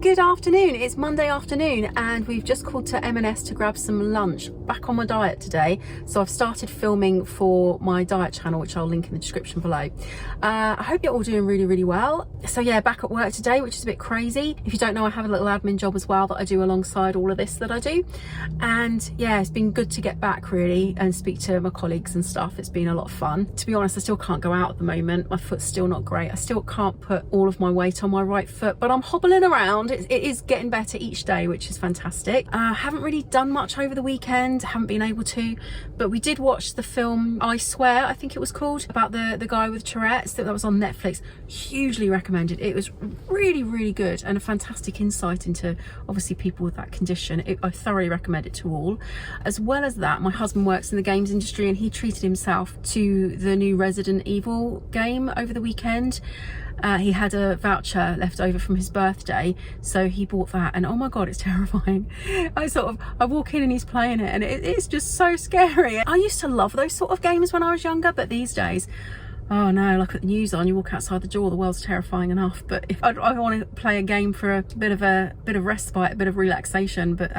Good afternoon, it's Monday afternoon and we've just called to M&S to grab some lunch. Back on my diet today, so I've started filming for my diet channel, which I'll link in the description below. I hope you're all doing really well. So yeah, back at work today, which is a bit crazy. If you don't know, I have a little admin job as well that I do alongside all of this that I do. And yeah, it's been good to get back really and speak to my colleagues and stuff. It's been a lot of fun. To be honest, I still can't go out at the moment. My foot's still not great. I still can't put all of my weight on my right foot, but I'm hobbling around. It is getting better each day, which is fantastic. I haven't really done much over the weekend, haven't been able to, but we did watch the film I Swear, I think it was called, about the guy with Tourette's. That was on Netflix. Hugely recommended. It was really good and a fantastic insight into obviously people with that condition. I thoroughly recommend it to all. As well as that, my husband works in the games industry and he treated himself to the new Resident Evil game over the weekend. He had a voucher left over from his birthday, so he bought that, and oh my god, it's terrifying. I walk in and he's playing it and it's just so scary. I used to love those sort of games when I was younger, but these days, oh no, like with the news on, you walk outside the door, the world's terrifying enough. But if I want to play a game for a bit of respite, a bit of relaxation, but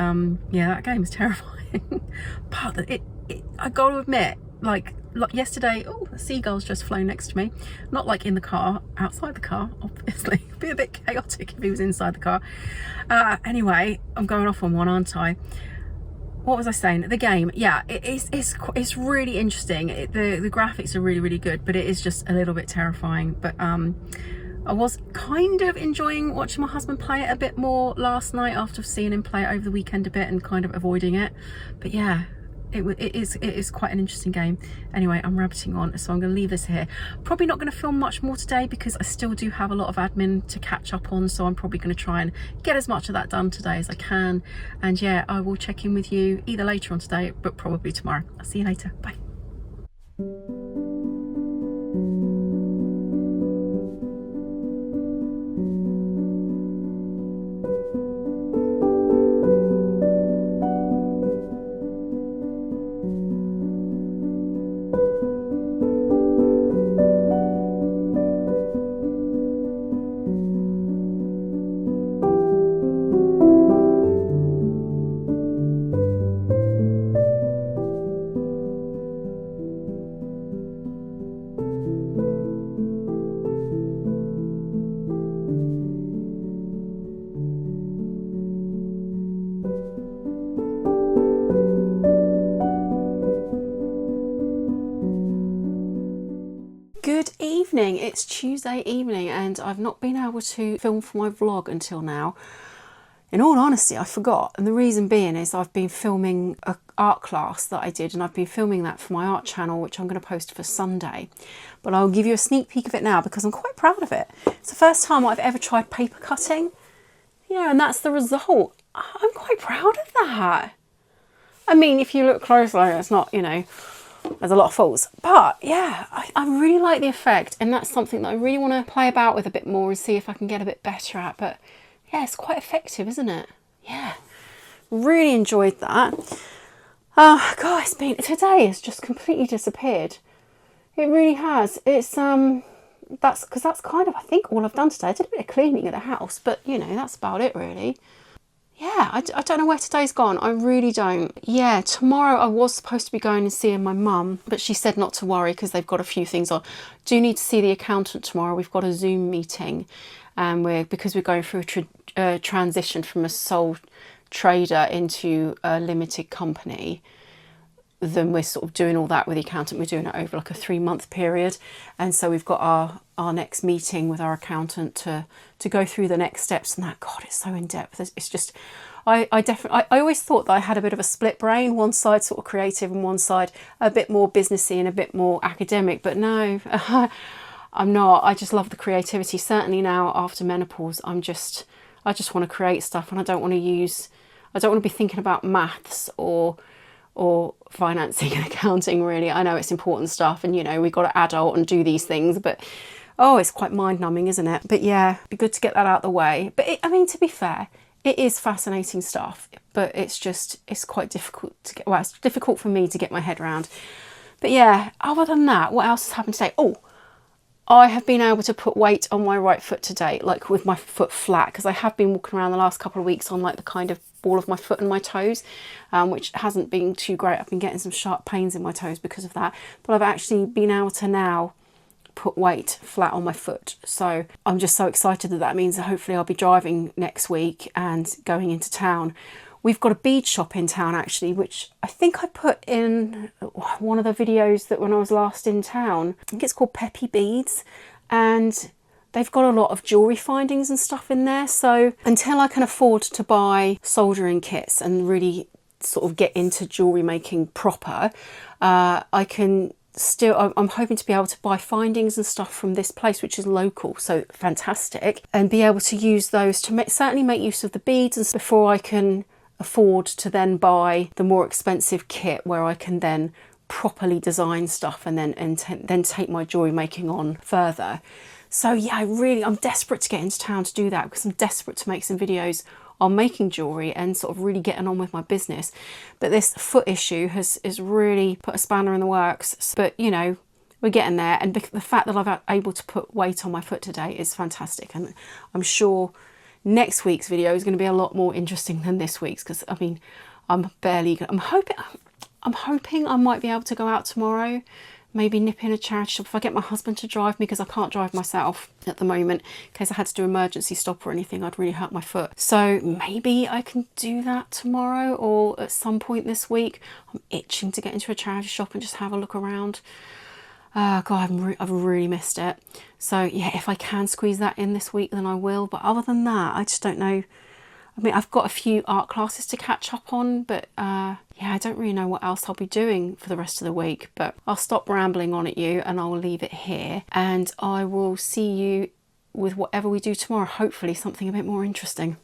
yeah, that game is terrifying. But I gotta admit, like yesterday, oh, a seagull's just flown next to me. Not like in the car, outside the car, obviously. It'd be a bit chaotic if he was inside the car. Anyway, I'm going off on one, aren't I? What was I saying? The game, yeah, it's really interesting. The graphics are really good, but it is just a little bit terrifying. But I was kind of enjoying watching my husband play it a bit more last night after seeing him play it over the weekend a bit and kind of avoiding it. But yeah, it is quite an interesting game. Anyway, I'm rabbiting on, so I'm going to leave this here. Probably not going to film much more today because I still do have a lot of admin to catch up on, so I'm probably going to try and get as much of that done today as I can. And yeah, I will check in with you either later on today, but probably tomorrow. I'll see you later. Bye. Good evening, it's Tuesday evening and I've not been able to film for my vlog until now. In all honesty, I forgot, and the reason being is I've been filming an art class that I did, and I've been filming that for my art channel, which I'm going to post for Sunday. But I'll give you a sneak peek of it now because I'm quite proud of it. It's the first time I've ever tried paper cutting, yeah, and that's the result. I'm quite proud of that. I mean, if you look closely, it's not, you know, there's a lot of faults, but yeah, I really like the effect, and that's something that I really want to play about with a bit more and see if I can get a bit better at. But yeah, it's quite effective, isn't it? Yeah, really enjoyed that. God, today has just completely disappeared. It really has. It's that's kind of, I think, all I've done today. I did a bit of cleaning of the house, but you know, that's about it really. Yeah, I don't know where today's gone. I really don't. Yeah, tomorrow I was supposed to be going and seeing my mum, but she said not to worry because they've got a few things on. Do need to see the accountant tomorrow. We've got a Zoom meeting, because we're going through a transition from a sole trader into a limited company. Then we're sort of doing all that with the accountant. We're doing it over like a 3-month period, and so we've got our next meeting with our accountant to go through the next steps. And that, God, it's so in depth. It's just, I always thought that I had a bit of a split brain, one side sort of creative and one side a bit more businessy and a bit more academic. But no, I'm not. I just love the creativity. Certainly now after menopause, I just want to create stuff, and I don't want to be thinking about maths or financing and accounting really. I know it's important stuff, and you know, we've got to adult and do these things, but oh, it's quite mind-numbing, isn't it? But yeah, it'd be good to get that out of the way. But I mean, to be fair, it is fascinating stuff, but it's quite difficult to get, well, it's difficult for me to get my head around. But yeah, other than that, what else has happened today? Oh, I have been able to put weight on my right foot today, like with my foot flat, because I have been walking around the last couple of weeks on like the kind of ball of my foot and my toes, which hasn't been too great. I've been getting some sharp pains in my toes because of that, but I've actually been able to now put weight flat on my foot. So I'm just so excited that that means that hopefully I'll be driving next week and going into town. We've got a bead shop in town actually, which I think I put in one of the videos that when I was last in town. I think it's called Peppy Beads, and they've got a lot of jewellery findings and stuff in there. So until I can afford to buy soldering kits and really sort of get into jewellery making proper, I can still, I'm hoping to be able to buy findings and stuff from this place, which is local, so fantastic, and be able to use those to certainly make use of the beads and before I can afford to then buy the more expensive kit where I can then properly design stuff and then take my jewellery making on further. So yeah, I'm desperate to get into town to do that, because I'm desperate to make some videos on making jewellery and sort of really getting on with my business. But this foot issue has really put a spanner in the works. But you know, we're getting there, and the fact that I've been able to put weight on my foot today is fantastic, and I'm sure next week's video is going to be a lot more interesting than this week's, because I mean, I'm hoping I might be able to go out tomorrow, maybe nip in a charity shop if I get my husband to drive me, because I can't drive myself at the moment. In case I had to do emergency stop or anything, I'd really hurt my foot. So maybe I can do that tomorrow or at some point this week. I'm itching to get into a charity shop and just have a look around. God, I've really missed it. So yeah, if I can squeeze that in this week, then I will. But other than that, I just don't know. I mean, I've got a few art classes to catch up on, but yeah, I don't really know what else I'll be doing for the rest of the week. But I'll stop rambling on at you and I'll leave it here. And I will see you with whatever we do tomorrow. Hopefully something a bit more interesting.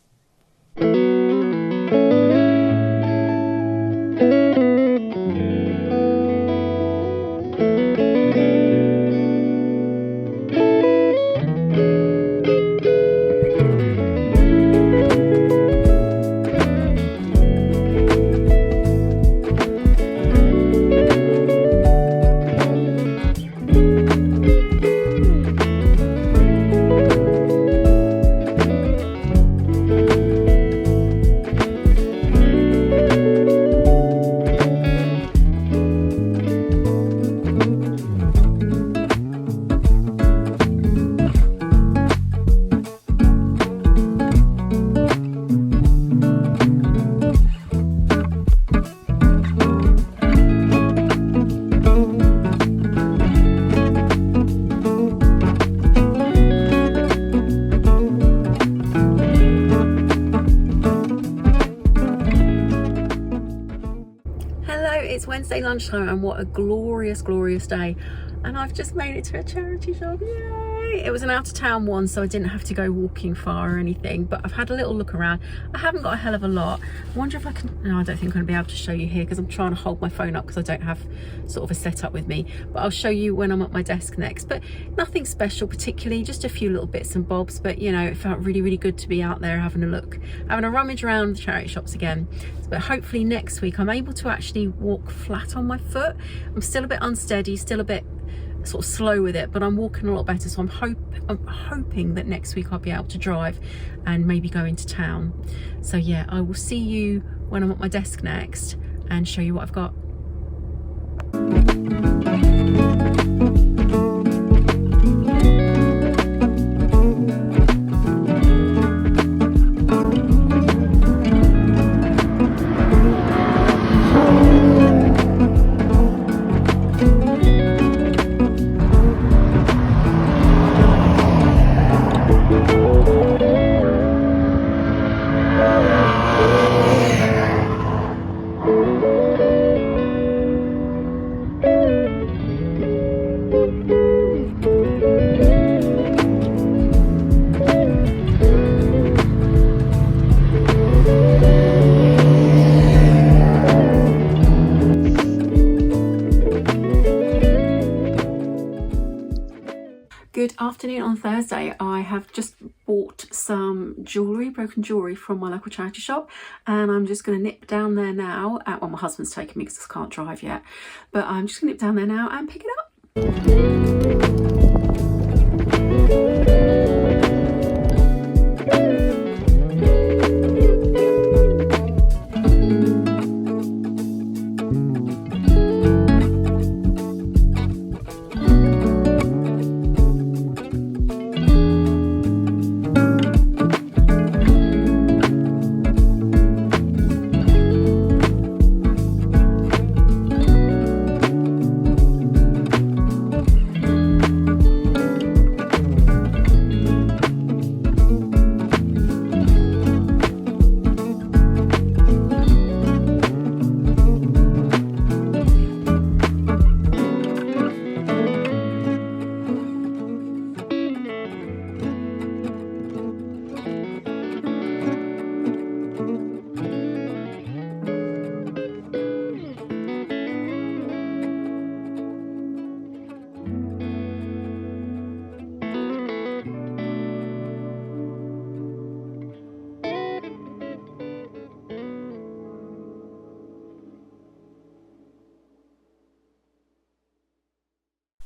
It's Wednesday lunchtime and what a glorious day, and I've just made it to a charity shop. Yay! It was an out of town one, so I didn't have to go walking far or anything, but I've had a little look around. I haven't got a hell of a lot. I wonder if I can, no, I don't think I'm gonna be able to show you here because I'm trying to hold my phone up because I don't have sort of a setup with me, but I'll show you when I'm at my desk next. But nothing special particularly, just a few little bits and bobs, but you know, it felt really good to be out there having a look, having a rummage around the charity shops again. But hopefully next week I'm able to actually walk flat on my foot. I'm still a bit unsteady, still a bit sort of slow with it, but I'm walking a lot better, so I'm hoping that next week I'll be able to drive and maybe go into town. So yeah, I will see you when I'm at my desk next and show you what I've got. Good afternoon. On Thursday I have just bought some jewellery, broken jewellery from my local charity shop, and I'm just going to nip down there now. Well, my husband's taking me because I can't drive yet, but I'm just going to nip down there now and pick it up.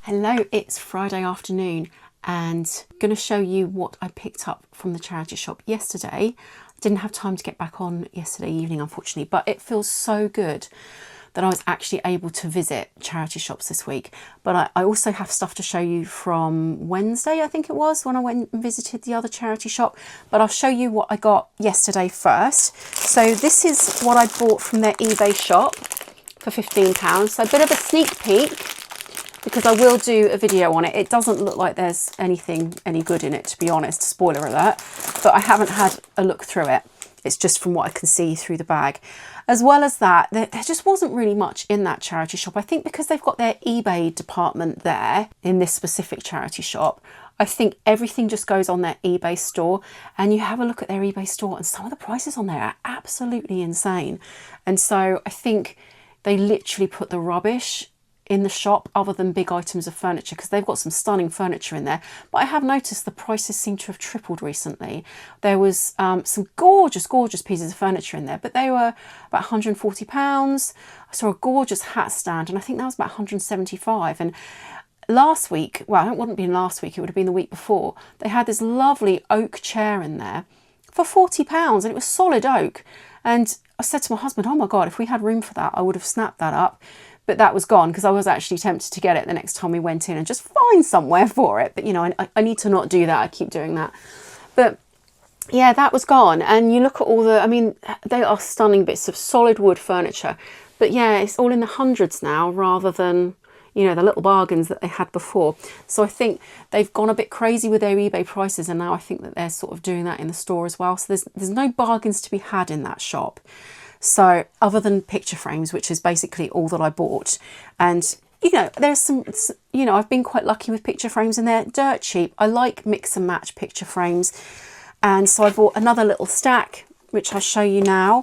Hello, it's Friday afternoon and I'm going to show you what I picked up from the charity shop yesterday. I didn't have time to get back on yesterday evening, unfortunately, but it feels so good that I was actually able to visit charity shops this week. But I also have stuff to show you from Wednesday, I think it was, when I went and visited the other charity shop. But I'll show you what I got yesterday first. So this is what I bought from their eBay shop for £15. So a bit of a sneak peek, because I will do a video on it. It doesn't look like there's anything any good in it, to be honest, spoiler alert, but I haven't had a look through it. It's just from what I can see through the bag. As well as that, there just wasn't really much in that charity shop. I think because they've got their eBay department there in this specific charity shop, I think everything just goes on their eBay store, and you have a look at their eBay store and some of the prices on there are absolutely insane. And so I think they literally put the rubbish in the shop other than big items of furniture, because they've got some stunning furniture in there. But I have noticed the prices seem to have tripled recently. There was some gorgeous pieces of furniture in there, but they were about £140. I saw a gorgeous hat stand and I think that was about £175. And last week, well, it wouldn't have been last week, it would have been the week before, they had this lovely oak chair in there for £40 and it was solid oak. And I said to my husband, oh my God, if we had room for that, I would have snapped that up. But that was gone because I was actually tempted to get it the next time we went in and just find somewhere for it. But, you know, I need to not do that. I keep doing that. But, yeah, that was gone. And you look at all the, I mean, they are stunning bits of solid wood furniture. But, yeah, it's all in the hundreds now rather than, you know, the little bargains that they had before. So I think they've gone a bit crazy with their eBay prices. And now I think that they're sort of doing that in the store as well. So there's no bargains to be had in that shop. So other than picture frames, which is basically all that I bought. And, you know, there's some, you know, I've been quite lucky with picture frames and they're dirt cheap. I like mix and match picture frames. And so I bought another little stack, which I'll show you now.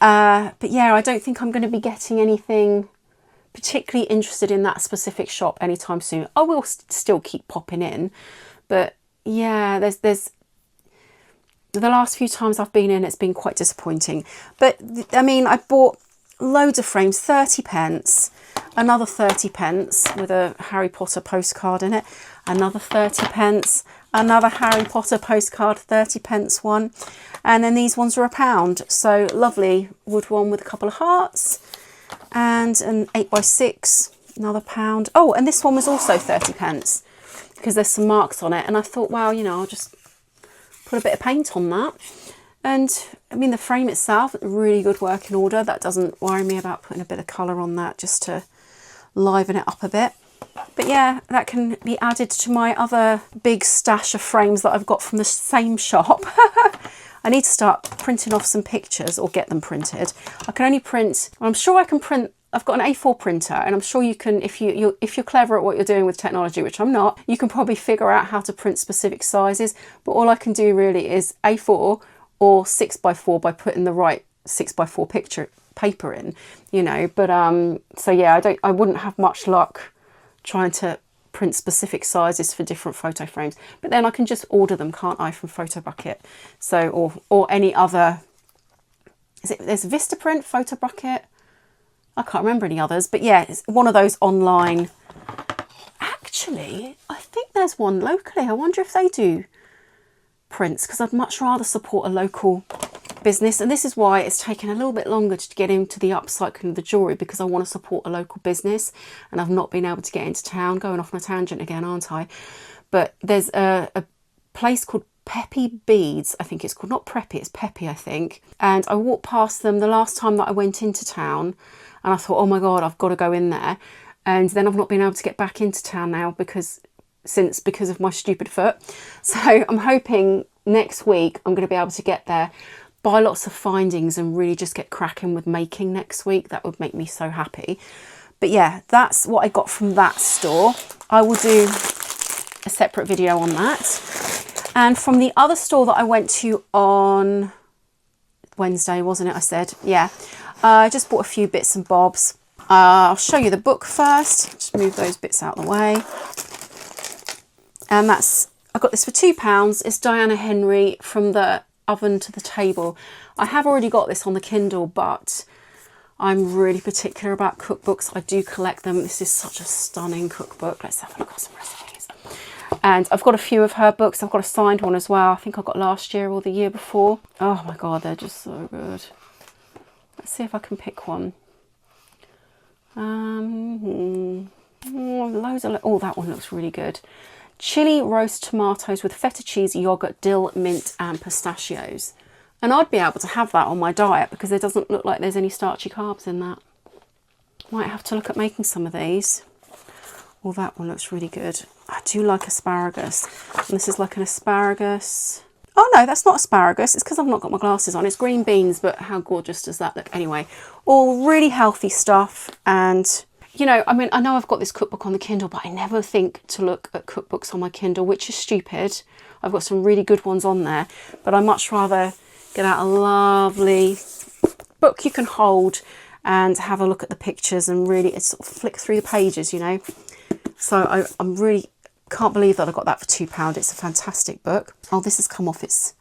But yeah, I don't think I'm going to be getting anything particularly interested in that specific shop anytime soon. I will still keep popping in. But yeah, there's the last few times I've been in, it's been quite disappointing. But I mean, I bought loads of frames, 30p, another 30p with a Harry Potter postcard in it, another 30p, another Harry Potter postcard, 30p one. And then these ones are £1. So lovely wood one with a couple of hearts and an 8x6, another £1. Oh, and this one was also 30p because there's some marks on it. And I thought, well, you know, I'll just put a bit of paint on that. And I mean, the frame itself, really good working order. That doesn't worry me about putting a bit of colour on that just to liven it up a bit. But yeah, that can be added to my other big stash of frames that I've got from the same shop. I need to start printing off some pictures or get them printed. I can only print, I'm sure I can print, I've got an A4 printer and I'm sure you can, if you're clever at what you're doing with technology, which I'm not, you can probably figure out how to print specific sizes. But all I can do really is A4 or 6x4 by putting the right 6x4 paper in, you know. But so yeah, I wouldn't have much luck trying to print specific sizes for different photo frames. But then I can just order them, can't I, from Photo Bucket? So or any other, there's Vistaprint, Photo Bucket. I can't remember any others, but yeah, it's one of those online. Actually, I think there's one locally. I wonder if they do prints, because I'd much rather support a local business. And this is why it's taken a little bit longer to get into the upcycling of the jewellery, because I want to support a local business and I've not been able to get into town. Going off on a tangent again, aren't I? But there's a place called Peppy Beads, I think it's called. Not Preppy, it's Peppy, I think. And I walked past them the last time that I went into town and I thought, oh my God, I've got to go in there. And then I've not been able to get back into town now because of my stupid foot. So I'm hoping next week I'm going to be able to get there, buy lots of findings and really just get cracking with making next week. That would make me so happy. But yeah, that's what I got from that store. I will do a separate video on that. And from the other store that I went to on Wednesday, wasn't it? I said, yeah. I just bought a few bits and bobs. I'll show you the book first. Just move those bits out of the way. And I got this for £2. It's Diana Henry, From the Oven to the Table. I have already got this on the Kindle, but I'm really particular about cookbooks. I do collect them. This is such a stunning cookbook. Let's have a look at some recipes. And I've got a few of her books. I've got a signed one as well. I think I got last year or the year before. Oh my God, they're just so good. Let's see if I can pick one. Loads of, oh, that one looks really good. Chili roast tomatoes with feta cheese, yogurt, dill, mint and pistachios. And I'd be able to have that on my diet because it doesn't look like there's any starchy carbs in that. Might have to look at making some of these. Oh, that one looks really good. I do like asparagus. And this is like an asparagus. Oh no, that's not asparagus. It's because I've not got my glasses on. It's green beans, but how gorgeous does that look? Anyway, all really healthy stuff. And, you know, I mean, I know I've got this cookbook on the Kindle, but I never think to look at cookbooks on my Kindle, which is stupid. I've got some really good ones on there, but I'd much rather get out a lovely book you can hold and have a look at the pictures and really sort of flick through the pages, you know. So I'm really can't believe that I got that for £2. It's a fantastic book. Oh, this has come off its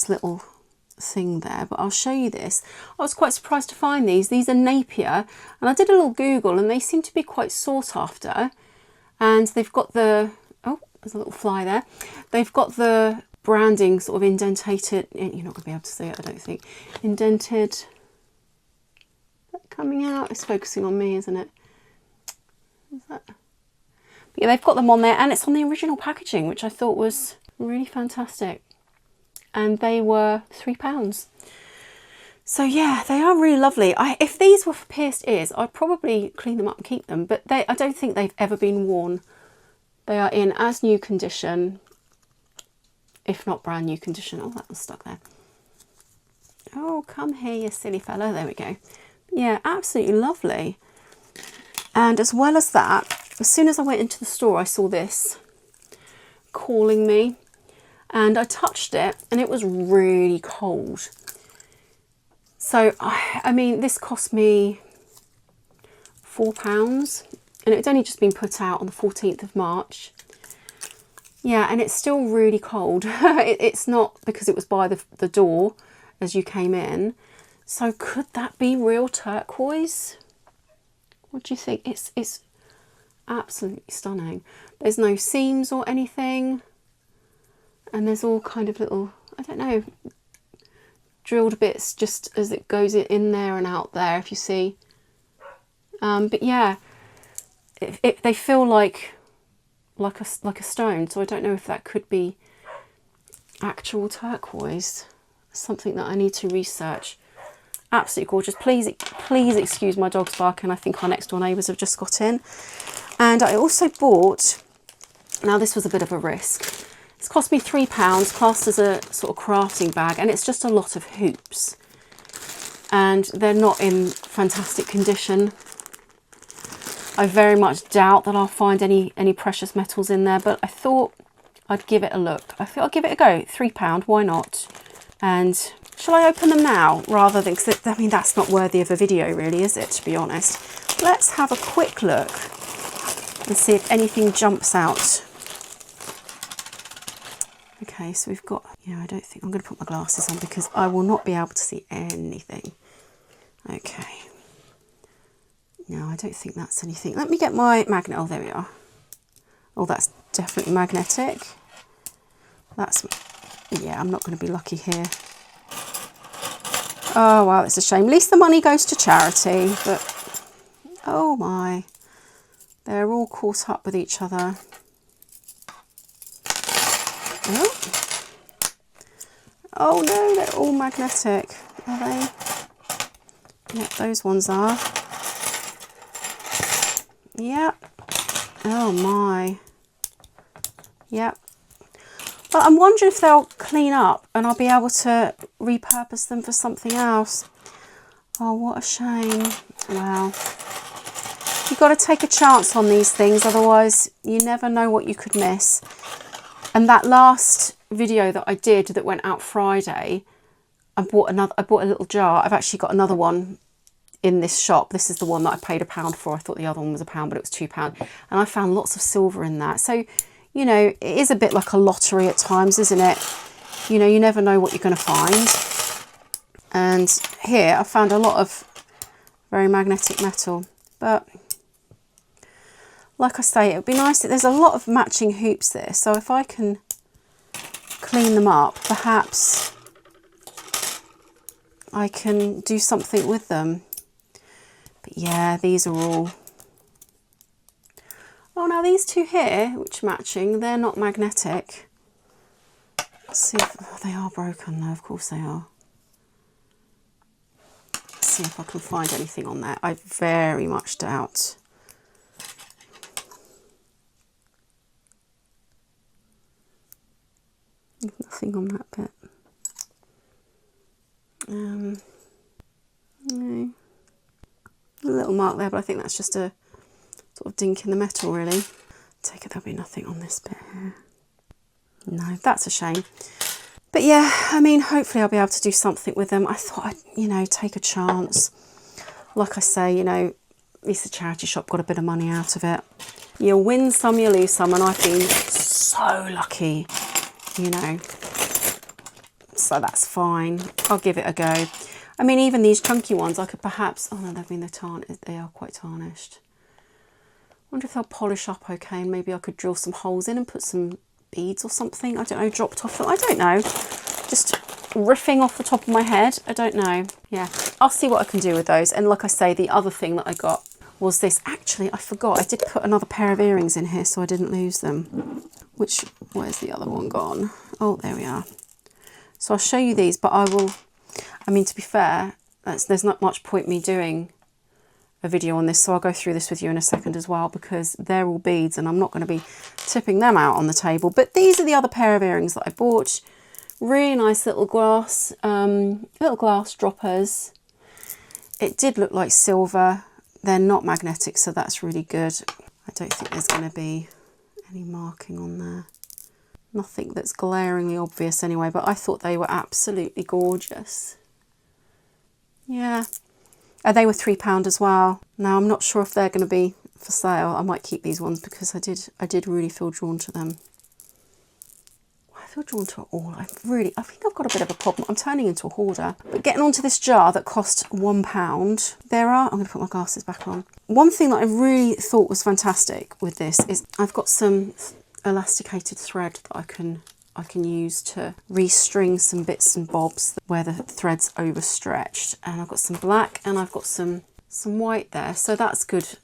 little thing there, but I'll show you this. I was quite surprised to find these. These are Napier, and I did a little Google and they seem to be quite sought after. And they've got the, oh, there's a little fly there. They've got the branding sort of indented, you're not going to be able to see it, I don't think. Indented, coming out, it's focusing on me, isn't it? Is that? But yeah, they've got them on there and it's on the original packaging, which I thought was really fantastic. And they were £3. So yeah, they are really lovely. If these were for pierced ears, I'd probably clean them up and keep them, but I don't think they've ever been worn. They are in as new condition, if not brand new condition. Oh, that was stuck there. Oh, come here, you silly fella. There we go. Yeah, absolutely lovely. And as well as that, as soon as I went into the store, I saw this calling me and I touched it and it was really cold. So, I mean, this cost me £4 and it had only just been put out on the 14th of March. Yeah, and it's still really cold. It's not because it was by the door as you came in. So could that be real turquoise? What do you think? It's absolutely stunning. There's no seams or anything. And there's all kind of little, I don't know, drilled bits just as it goes in there and out there, if you see. But yeah, they feel like a stone. So I don't know if that could be actual turquoise. Something that I need to research. Absolutely gorgeous. Please excuse my dog's barking. I think our next door neighbours have just got in. And I also bought, now this was a bit of a risk. It's cost me £3, classed as a sort of crafting bag, and it's just a lot of hoops. And they're not in fantastic condition. I very much doubt that I'll find any precious metals in there, but I thought I'd give it a look. I thought I'd give it a go. £3, why not? And shall I open them now rather than, because I mean, that's not worthy of a video really, is it, to be honest? Let's have a quick look and see if anything jumps out. Okay, so we've got, yeah, I don't think I'm going to put my glasses on because I will not be able to see anything. Okay. No, I don't think that's anything. Let me get my magnet. Oh, there we are. Oh, that's definitely magnetic. That's, yeah, I'm not going to be lucky here. Oh, wow, it's a shame. At least the money goes to charity, but oh my, they're all caught up with each other. Oh, oh no, they're all magnetic. Are they? Yep, those ones are. Yep. Oh my. Yep. But I'm wondering if they'll clean up and I'll be able to repurpose them for something else. Oh, what a shame. Wow. You've got to take a chance on these things, otherwise you never know what you could miss. And that last video that I did that went out Friday, I bought a little jar. I've actually got another one in this shop. This is the one that I paid £1 for. I thought the other one was £1, but it was £2. And I found lots of silver in that. So, you know, it is a bit like a lottery at times, isn't it? You know, you never know what you're going to find. And here I found a lot of very magnetic metal. But like I say, it would be nice. There's a lot of matching hoops there. So if I can clean them up, perhaps I can do something with them. But yeah, these are all... Oh, now these two here, which are matching, they're not magnetic. Let's see if they are broken though, of course they are. Let's see if I can find anything on there. I very much doubt. Nothing on that bit. No. A little mark there, but I think that's just a sort of dink in the metal, really. Take it, there'll be nothing on this bit here. No, that's a shame. But yeah, I mean, hopefully I'll be able to do something with them. I thought I'd, you know, take a chance. Like I say, you know, at least the charity shop got a bit of money out of it. You win some, you lose some, and I've been so lucky, you know. So that's fine. I'll give it a go. I mean, even these chunky ones, I could perhaps... Oh no, they are quite tarnished. I wonder if they'll polish up okay, and maybe I could drill some holes in and put some beads or something. I don't know, dropped off them. I don't know. Just riffing off the top of my head. I don't know. Yeah, I'll see what I can do with those. And like I say, the other thing that I got was this. Actually, I forgot. I did put another pair of earrings in here so I didn't lose them. Where's the other one gone? Oh, there we are. So I'll show you these, but I mean, to be fair, there's not much point me doing a video on this, so I'll go through this with you in a second as well, because they're all beads and I'm not going to be tipping them out on the table. But these are the other pair of earrings that I bought. Really nice little glass droppers. It did look like silver. They're not magnetic, so that's really good. I don't think there's going to be any marking on there. Nothing that's glaringly obvious anyway, but I thought they were absolutely gorgeous. Yeah. They were £3 as well. Now, I'm not sure if they're going to be for sale. I might keep these ones because I did really feel drawn to them. I feel drawn to it all. I think I've got a bit of a problem. I'm turning into a hoarder. But getting onto this jar that cost £1, I'm going to put my glasses back on. One thing that I really thought was fantastic with this is I've got some elasticated thread that I can use to restring some bits and bobs where the thread's overstretched. And I've got some black and I've got some white there, so that's good.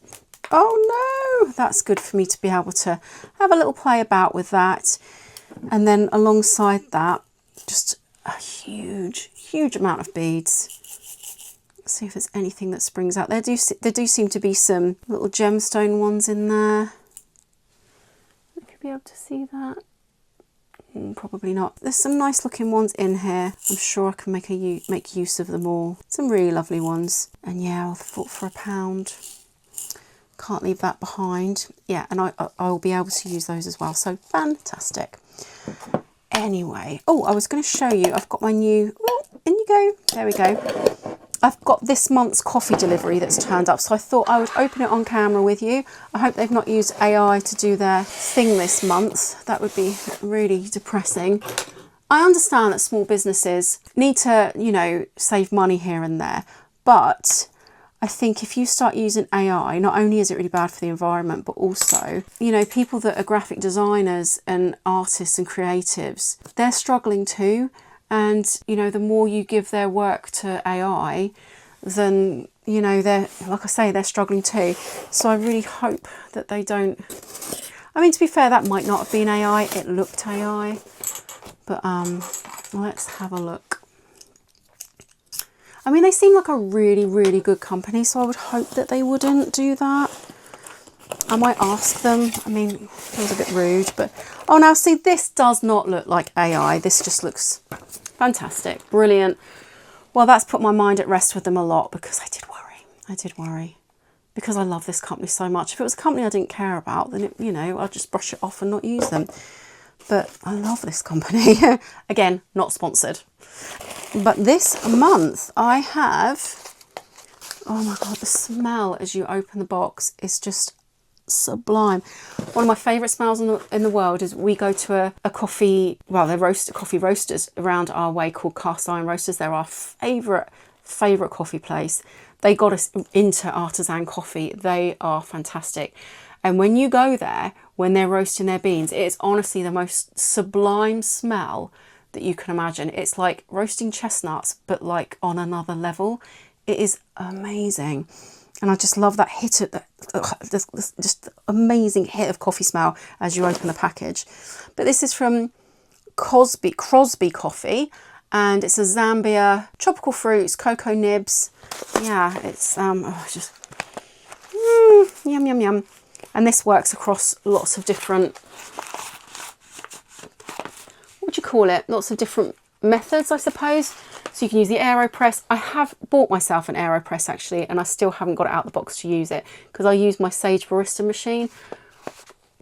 Oh no, that's good for me to be able to have a little play about with that. And then alongside that, just a huge amount of beads. Let's see if there's anything that springs out. There do seem to be some little gemstone ones in there. Be able to see that? Probably not. There's some nice looking ones in here. I'm sure I can make use of them all. Some really lovely ones. And yeah, I thought for £1. Can't leave that behind. Yeah, and I'll be able to use those as well. So fantastic. Anyway, oh, I was going to show you. I've got my new. Oh, in you go. There we go. I've got this month's coffee delivery that's turned up, so I thought I would open it on camera with you. I hope they've not used AI to do their thing this month. That would be really depressing. I understand that small businesses need to, you know, save money here and there, but I think if you start using AI, not only is it really bad for the environment, but also, you know, people that are graphic designers and artists and creatives, they're struggling too. And, you know, the more you give their work to AI, then, you know, they're, like I say, they're struggling too. So I really hope that they don't. I mean, to be fair, that might not have been AI. It looked AI. But let's have a look. I mean, they seem like a really, really good company, so I would hope that they wouldn't do that. I might ask them. I mean, it feels a bit rude, but... Oh, now, see, this does not look like AI. This just looks fantastic. Brilliant. Well, that's put my mind at rest with them a lot, because I did worry. I did worry. Because I love this company so much. If it was a company I didn't care about, then, you know, I'd just brush it off and not use them. But I love this company. Again, not sponsored. But this month I have, oh my God, the smell as you open the box is just sublime. One of my favourite smells in the world is we go to a coffee, well, they're coffee roasters around our way called Cast Iron Roasters. They're our favourite coffee place. They got us into artisan coffee. They are fantastic. And when you go there, when they're roasting their beans, it is honestly the most sublime smell that you can imagine. It's like roasting chestnuts, but like on another level. It is amazing. And I just love that hit of this just amazing hit of coffee smell as you open the package. But this is from Crosby Coffee, and it's a Zambia, tropical fruits, cocoa nibs. Yeah, it's just yum, yum, yum. And this works across lots of different, what do you call it? Lots of different methods, I suppose. So you can use the AeroPress. I have bought myself an AeroPress actually, and I still haven't got it out of the box to use it because I use my Sage Barista machine.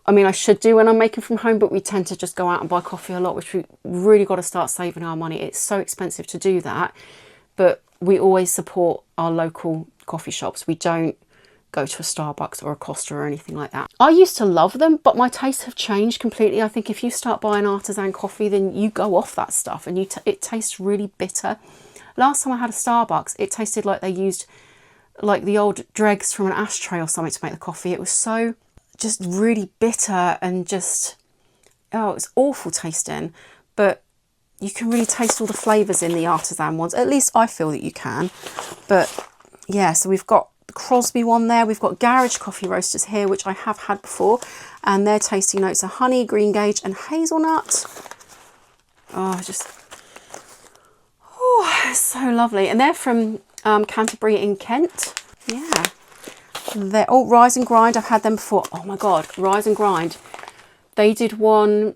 I mean, I should do when I'm making from home, but we tend to just go out and buy coffee a lot, which we really got to start saving our money. It's so expensive to do that, but we always support our local coffee shops. We don't go to a Starbucks or a Costa or anything like that. I used to love them, but my tastes have changed completely. I think if you start buying artisan coffee, then you go off that stuff and it tastes really bitter. Last time I had a Starbucks, it tasted like they used like the old dregs from an ashtray or something to make the coffee. It was so just really bitter and just, oh, it was awful tasting. But you can really taste all the flavours in the artisan ones. At least I feel that you can. But yeah, so we've got the Crosby one there. We've got Garage Coffee Roasters here, which I have had before. And their tasting notes are honey, green gage and hazelnut. Oh, just, oh, it's so lovely. And they're from Canterbury in Kent. Yeah. They're, oh, Rise and Grind. I've had them before. Oh my God, Rise and Grind. They did one,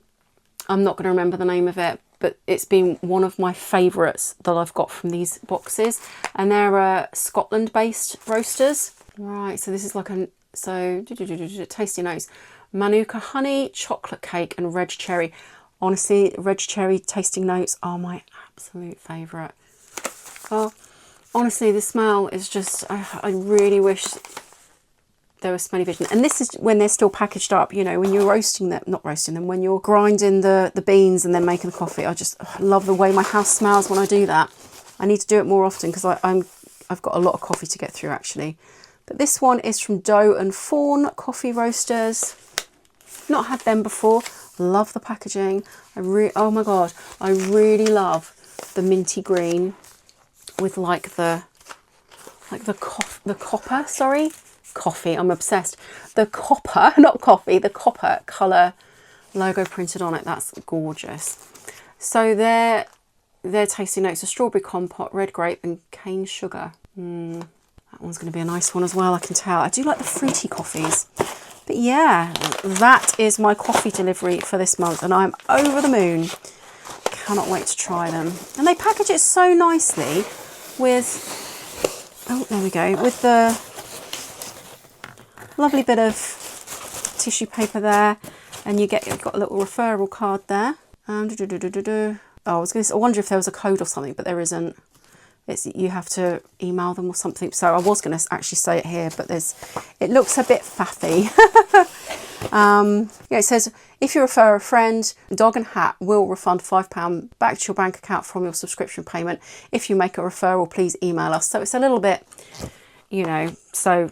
I'm not going to remember the name of it, but it's been one of my favourites that I've got from these boxes. And they're Scotland-based roasters. Right, so this is like a, so, tasty notes. Manuka honey, chocolate cake and red cherry. Honestly, red cherry tasting notes are my absolute favourite. Oh, honestly, the smell is just, I really wish there was smell-o-vision. And this is when they're still packaged up, you know, when you're roasting them, not roasting them, when you're grinding the beans and then making the coffee. I just love the way my house smells when I do that. I need to do it more often because I've got a lot of coffee to get through actually. But this one is from Doe and Fawn Coffee Roasters. Not had them before. Love the packaging. Oh my God, I really love the minty green with like the copper, sorry. Coffee, I'm obsessed. The copper, not coffee, the copper colour logo printed on it. That's gorgeous. So their tasting notes are strawberry compote, red grape and cane sugar. That one's going to be a nice one as well, I can tell. I do like the fruity coffees. But yeah, that is my coffee delivery for this month and I'm over the moon. Cannot wait to try them. And they package it so nicely with, oh, there we go, with the lovely bit of tissue paper there, and you've got a little referral card there. Oh, I wonder if there was a code or something, but there isn't. You have to email them or something. So I was going to actually say it here, but it looks a bit faffy. Yeah, it says, if you refer a friend, Dog and Hat will refund £5 back to your bank account from your subscription payment. If you make a referral, please email us. So it's a little bit, you know, so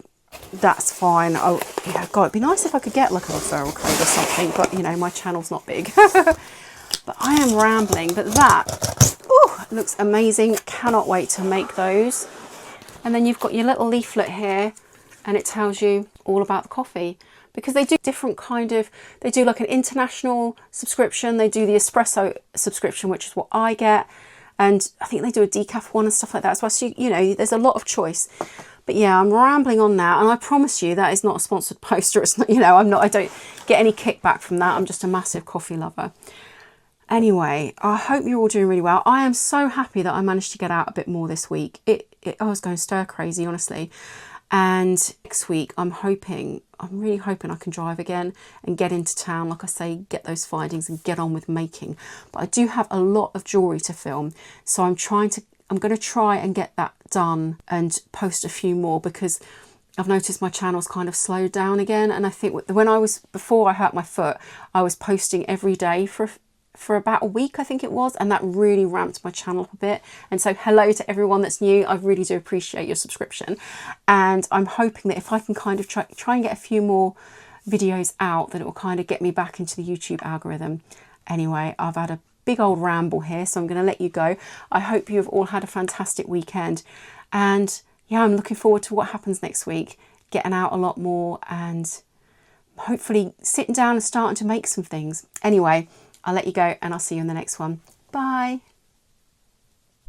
that's fine. Oh yeah, God, it'd be nice if I could get like a referral code or something, but you know, my channel's not big. But I am rambling, but that, ooh, looks amazing. Cannot wait to make those. And then you've got your little leaflet here, and it tells you all about the coffee, because they do different kind of, they do like an international subscription, they do the espresso subscription, which is what I get, and I think they do a decaf one and stuff like that as well. So you know, there's a lot of choice. But yeah, I'm rambling on now, and I promise you that is not a sponsored poster. It's not, you know, I don't get any kickback from that. I'm just a massive coffee lover. Anyway, I hope you're all doing really well. I am so happy that I managed to get out a bit more this week. I was going stir crazy, honestly. And next week, I'm really hoping I can drive again and get into town, like I say, get those findings and get on with making. But I do have a lot of jewellery to film, so I'm going to try and get that done and post a few more, because I've noticed my channel's kind of slowed down again. And I think before I hurt my foot, I was posting every day for about a week, I think it was, and that really ramped my channel up a bit. And so hello to everyone that's new. I really do appreciate your subscription, and I'm hoping that if I can kind of try and get a few more videos out, that it will kind of get me back into the YouTube algorithm. Anyway, I've had a big old ramble here, so I'm going to let you go. I hope you've all had a fantastic weekend, and yeah, I'm looking forward to what happens next week, getting out a lot more and hopefully sitting down and starting to make some things. Anyway, I'll let you go, and I'll see you in the next one. Bye.